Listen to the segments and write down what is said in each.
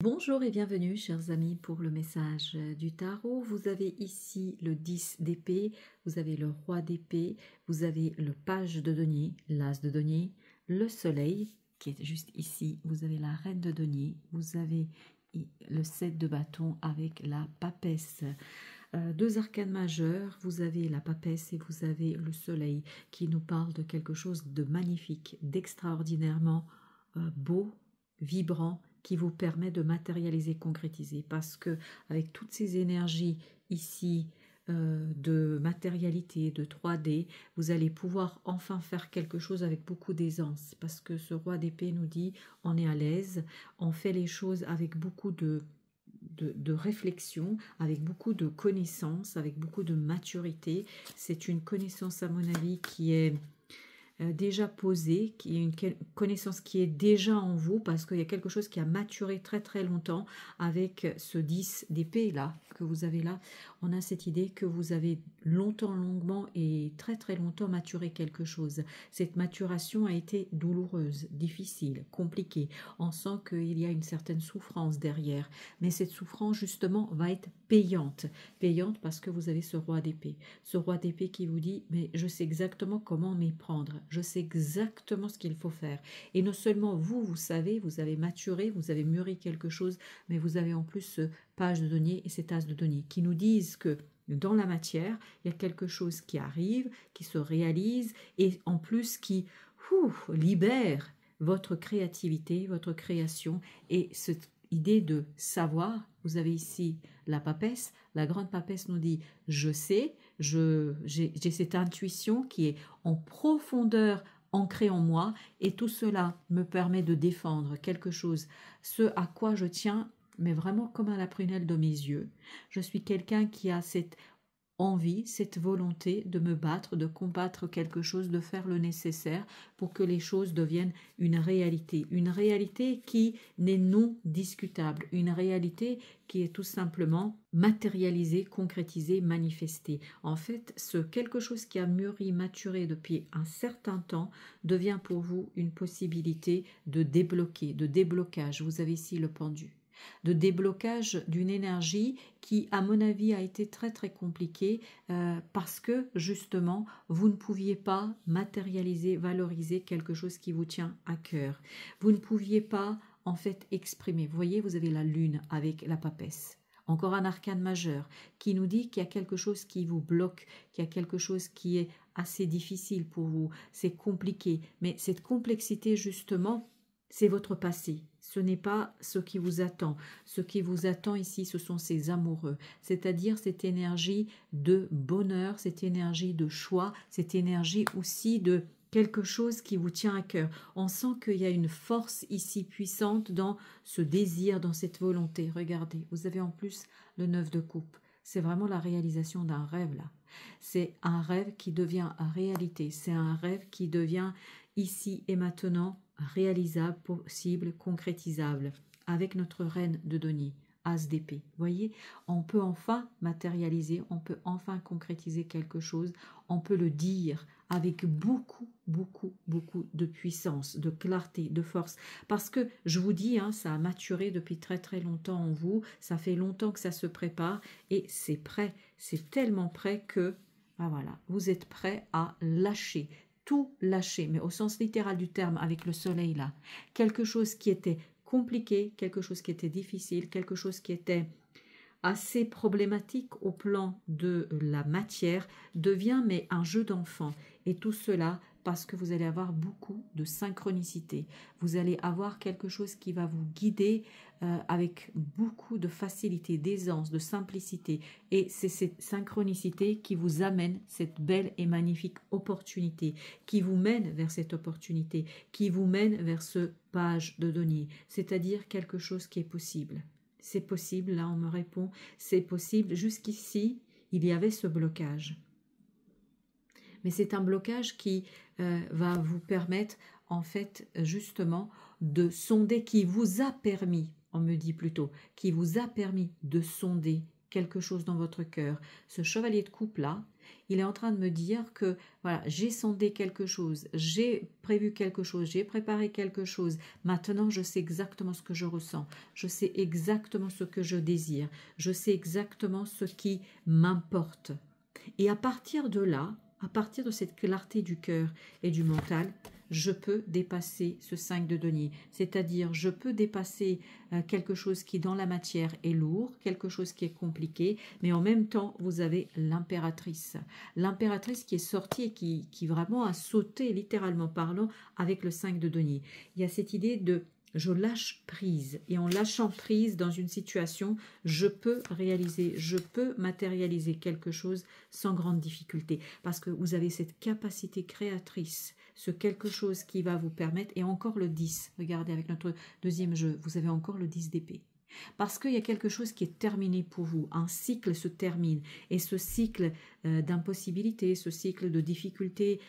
Bonjour et bienvenue chers amis pour le message du tarot. Vous avez ici le 10 d'épée, vous avez le roi d'épée, vous avez le page de denier, l'as de denier, le soleil qui est juste ici, vous avez la reine de denier, vous avez le 7 de bâton avec la papesse. Deux arcanes majeurs, vous avez la papesse et vous avez le soleil qui nous parle de quelque chose de magnifique, d'extraordinairement beau, vibrant, qui vous permet de matérialiser, concrétiser. Parce que avec toutes ces énergies ici de matérialité, de 3D, vous allez pouvoir enfin faire quelque chose avec beaucoup d'aisance. Parce que ce roi d'épée nous dit, on est à l'aise, on fait les choses avec beaucoup de réflexion, avec beaucoup de connaissances, avec beaucoup de maturité. C'est une connaissance, à mon avis, qui est déjà posée, qui est une connaissance qui est déjà en vous, parce qu'il y a quelque chose qui a maturé très très longtemps avec ce 10 d'épée là, que vous avez là. On a cette idée que vous avez longtemps, longuement et très très longtemps maturé quelque chose. Cette maturation a été douloureuse, difficile, compliquée. On sent qu'il y a une certaine souffrance derrière, mais cette souffrance justement va être payante. Payante parce que vous avez ce roi d'épée. Ce roi d'épée qui vous dit, mais je sais exactement comment m'y prendre. Je sais exactement ce qu'il faut faire. Et non seulement vous, vous savez, vous avez maturé, vous avez mûri quelque chose, mais vous avez en plus ce page de denier et cet as de denier qui nous disent que dans la matière, il y a quelque chose qui arrive, qui se réalise et en plus qui libère votre créativité, votre création et cette idée de savoir. Vous avez ici la papesse. La grande papesse nous dit « je sais ». J'ai cette intuition qui est en profondeur ancrée en moi et tout cela me permet de défendre quelque chose, ce à quoi je tiens, mais vraiment comme à la prunelle de mes yeux. Je suis quelqu'un qui a cette envie, cette volonté de me battre, de combattre quelque chose, de faire le nécessaire pour que les choses deviennent une réalité qui n'est non discutable, une réalité qui est tout simplement matérialisée, concrétisée, manifestée. En fait, ce quelque chose qui a mûri, maturé depuis un certain temps devient pour vous une possibilité de débloquer, de déblocage. Vous avez ici le pendu. De déblocage d'une énergie qui, à mon avis, a été très très compliquée parce que justement, vous ne pouviez pas matérialiser, valoriser quelque chose qui vous tient à cœur. Vous ne pouviez pas en fait exprimer. Vous voyez, vous avez la lune avec la papesse. Encore un arcane majeur qui nous dit qu'il y a quelque chose qui vous bloque, qu'il y a quelque chose qui est assez difficile pour vous. C'est compliqué, mais cette complexité justement, c'est votre passé. Ce n'est pas ce qui vous attend. Ce qui vous attend ici, ce sont ces amoureux, c'est-à-dire cette énergie de bonheur, cette énergie de choix, cette énergie aussi de quelque chose qui vous tient à cœur. On sent qu'il y a une force ici puissante dans ce désir, dans cette volonté. Regardez, vous avez en plus le 9 de coupe. C'est vraiment la réalisation d'un rêve là. C'est un rêve qui devient réalité. C'est un rêve qui devient ici et maintenant réalisable, possible, concrétisable, avec notre reine de denier, as d'épée. Voyez, on peut enfin matérialiser, on peut enfin concrétiser quelque chose, on peut le dire avec beaucoup, beaucoup, beaucoup de puissance, de clarté, de force. Parce que, je vous dis, ça a maturé depuis très très longtemps en vous, ça fait longtemps que ça se prépare, et c'est prêt, c'est tellement prêt que, voilà, vous êtes prêt à lâcher, tout lâcher, mais au sens littéral du terme, avec le soleil là. Quelque chose qui était compliqué, quelque chose qui était difficile, quelque chose qui était assez problématique au plan de la matière, devient mais un jeu d'enfant. Et tout cela parce que vous allez avoir beaucoup de synchronicité. Vous allez avoir quelque chose qui va vous guider avec beaucoup de facilité, d'aisance, de simplicité. Et c'est cette synchronicité qui vous amène cette belle et magnifique opportunité, qui vous mène vers cette opportunité, qui vous mène vers ce page de denier, c'est-à-dire quelque chose qui est possible. C'est possible, là on me répond, c'est possible. Jusqu'ici, il y avait ce blocage. Mais c'est un blocage qui va vous permettre, en fait, justement, de sonder, qui vous a permis, on me dit plutôt, qui vous a permis de sonder quelque chose dans votre cœur. Ce chevalier de coupe là, il est en train de me dire que voilà, j'ai sondé quelque chose, j'ai prévu quelque chose, j'ai préparé quelque chose. Maintenant, je sais exactement ce que je ressens, je sais exactement ce que je désire, je sais exactement ce qui m'importe. Et à partir de là, à partir de cette clarté du cœur et du mental, je peux dépasser ce 5 de denier. C'est-à-dire, je peux dépasser quelque chose qui, dans la matière, est lourd, quelque chose qui est compliqué, mais en même temps, vous avez l'impératrice. L'impératrice qui est sortie et qui vraiment a sauté, littéralement parlant, avec le 5 de denier. Il y a cette idée de je lâche prise, et en lâchant prise dans une situation, je peux réaliser, je peux matérialiser quelque chose sans grande difficulté, parce que vous avez cette capacité créatrice, ce quelque chose qui va vous permettre, et encore le 10, regardez avec notre deuxième jeu, vous avez encore le 10 d'épée. Parce qu'il y a quelque chose qui est terminé pour vous, un cycle se termine, et ce cycle d'impossibilité, ce cycle de difficulté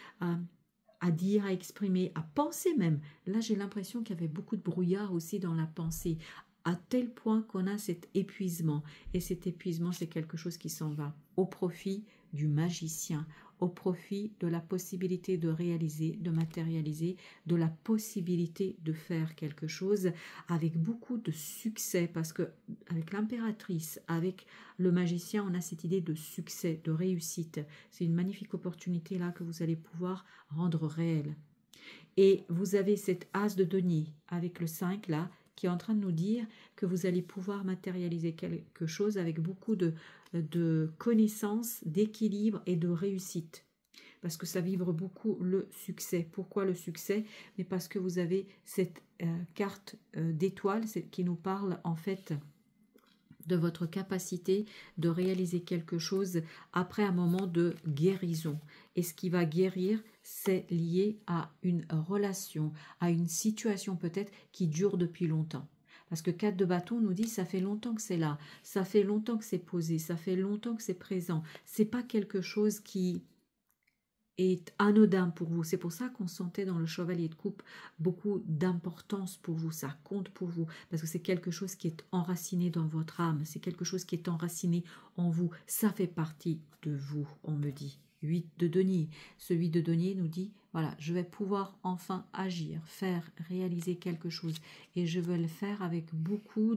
à dire, à exprimer, à penser même. Là, j'ai l'impression qu'il y avait beaucoup de brouillard aussi dans la pensée, à tel point qu'on a cet épuisement. Et cet épuisement, c'est quelque chose qui s'en va au profit du magicien, au profit de la possibilité de réaliser, de matérialiser, de la possibilité de faire quelque chose avec beaucoup de succès, parce que avec l'impératrice, avec le magicien, on a cette idée de succès, de réussite. C'est une magnifique opportunité là que vous allez pouvoir rendre réelle. Et vous avez cette as de denier avec le 5 là, qui est en train de nous dire que vous allez pouvoir matérialiser quelque chose avec beaucoup de connaissances, d'équilibre et de réussite. Parce que ça vibre beaucoup le succès. Pourquoi le succès? Mais parce que vous avez cette carte d'étoile qui nous parle en fait de votre capacité de réaliser quelque chose après un moment de guérison. Et ce qui va guérir, c'est lié à une relation, à une situation peut-être qui dure depuis longtemps. Parce que 4 de bâton nous dit ça fait longtemps que c'est là, ça fait longtemps que c'est posé, ça fait longtemps que c'est présent. C'est pas quelque chose qui est anodin pour vous. C'est pour ça qu'on sentait dans le chevalier de coupe beaucoup d'importance pour vous. Ça compte pour vous parce que c'est quelque chose qui est enraciné dans votre âme. C'est quelque chose qui est enraciné en vous. Ça fait partie de vous, on me dit. 8 de denier. Ce 8 de denier nous dit, voilà, je vais pouvoir enfin agir, faire, réaliser quelque chose. Et je vais le faire avec beaucoup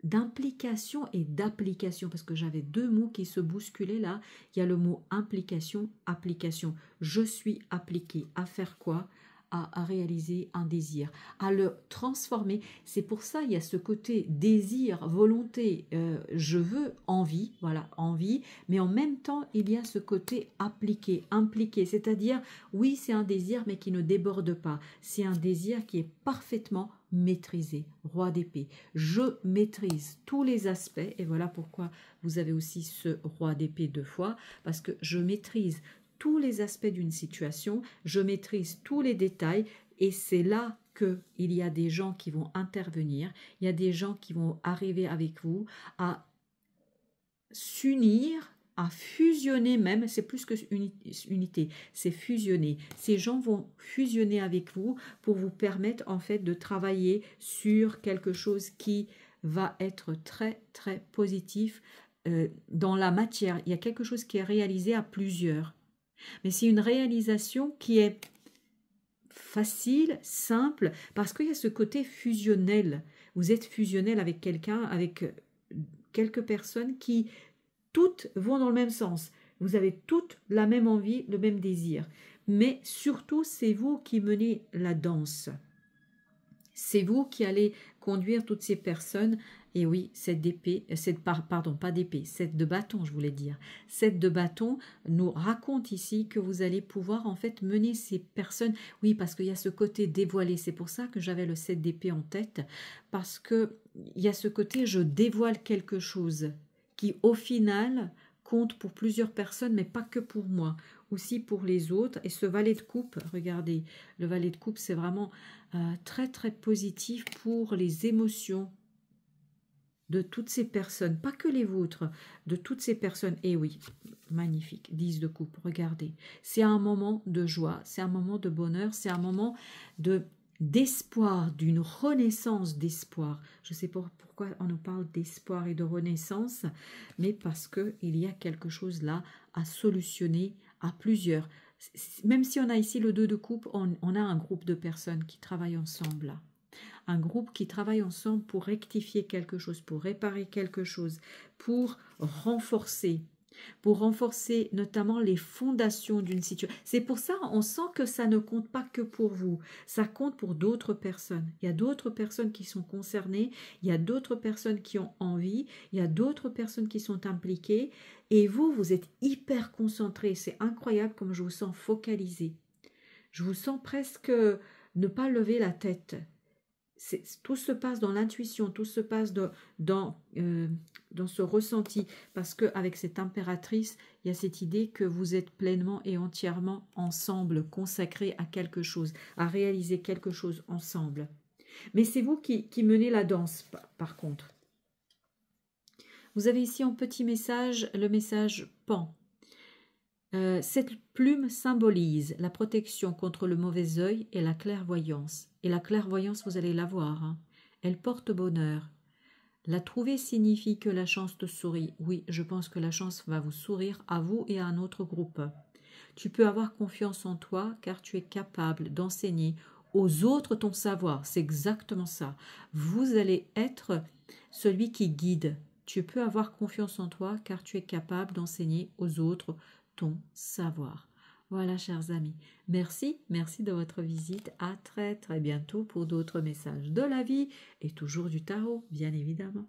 d'implication et d'application, parce que j'avais deux mots qui se bousculaient là. Il y a le mot implication, application. Je suis appliqué à faire quoi? À réaliser un désir, à le transformer. C'est pour ça il y a ce côté désir, volonté, je veux, envie, voilà, envie, mais en même temps il y a ce côté appliqué, impliqué, c'est-à-dire oui c'est un désir mais qui ne déborde pas, c'est un désir qui est parfaitement maîtrisé. Roi d'épée, je maîtrise tous les aspects, et voilà pourquoi vous avez aussi ce roi d'épée 2 fois, parce que je maîtrise tous les aspects d'une situation, je maîtrise tous les détails, et c'est là qu'il y a des gens qui vont intervenir, il y a des gens qui vont arriver avec vous à s'unir, à fusionner même, c'est plus que unité, c'est fusionner. Ces gens vont fusionner avec vous pour vous permettre en fait de travailler sur quelque chose qui va être très très positif dans la matière. Il y a quelque chose qui est réalisé à plusieurs. Mais c'est une réalisation qui est facile, simple, parce qu'il y a ce côté fusionnel. Vous êtes fusionnel avec quelqu'un, avec quelques personnes qui toutes vont dans le même sens. Vous avez toutes la même envie, le même désir. Mais surtout, c'est vous qui menez la danse. C'est vous qui allez conduire toutes ces personnes. Et oui, cette d'épée, pardon, pas d'épée, cette de bâton, je voulais dire. Cette de bâton nous raconte ici que vous allez pouvoir en fait mener ces personnes. Oui, parce qu'il y a ce côté dévoilé. C'est pour ça que j'avais le 7 d'épée en tête. Parce qu'il y a ce côté, je dévoile quelque chose qui, au final, compte pour plusieurs personnes, mais pas que pour moi, aussi pour les autres. Et ce valet de coupe, regardez, le valet de coupe, c'est vraiment très très positif pour les émotions de toutes ces personnes, pas que les vôtres, de toutes ces personnes. Et oui, magnifique, 10 de coupe, regardez. C'est un moment de joie, c'est un moment de bonheur, c'est un moment de d'espoir, d'une renaissance d'espoir. Je ne sais pas pourquoi on nous parle d'espoir et de renaissance, mais parce qu'il y a quelque chose là à solutionner à plusieurs. Même si on a ici le 2 de coupe, on a un groupe de personnes qui travaillent ensemble là. Un groupe qui travaille ensemble pour rectifier quelque chose, pour réparer quelque chose, pour renforcer notamment les fondations d'une situation. C'est pour ça on sent que ça ne compte pas que pour vous, ça compte pour d'autres personnes. Il y a d'autres personnes qui sont concernées, il y a d'autres personnes qui ont envie, il y a d'autres personnes qui sont impliquées, et vous êtes hyper concentrés. C'est incroyable comme je vous sens focalisé. Je vous sens presque ne pas lever la tête. Tout se passe dans l'intuition, tout se passe dans ce ressenti, parce qu'avec cette impératrice, il y a cette idée que vous êtes pleinement et entièrement ensemble, consacrés à quelque chose, à réaliser quelque chose ensemble. Mais c'est vous qui menez la danse, par contre. Vous avez ici en petit message, le message Pan. Cette plume symbolise la protection contre le mauvais œil et la clairvoyance. Et la clairvoyance, vous allez la voir, hein. Elle porte bonheur. La trouver signifie que la chance te sourit. Oui, je pense que la chance va vous sourire à vous et à un autre groupe. Tu peux avoir confiance en toi car tu es capable d'enseigner aux autres ton savoir. C'est exactement ça. Vous allez être celui qui guide. Tu peux avoir confiance en toi car tu es capable d'enseigner aux autres ton savoir. Voilà, chers amis. Merci de votre visite. À très bientôt pour d'autres messages de la vie et toujours du tarot, bien évidemment.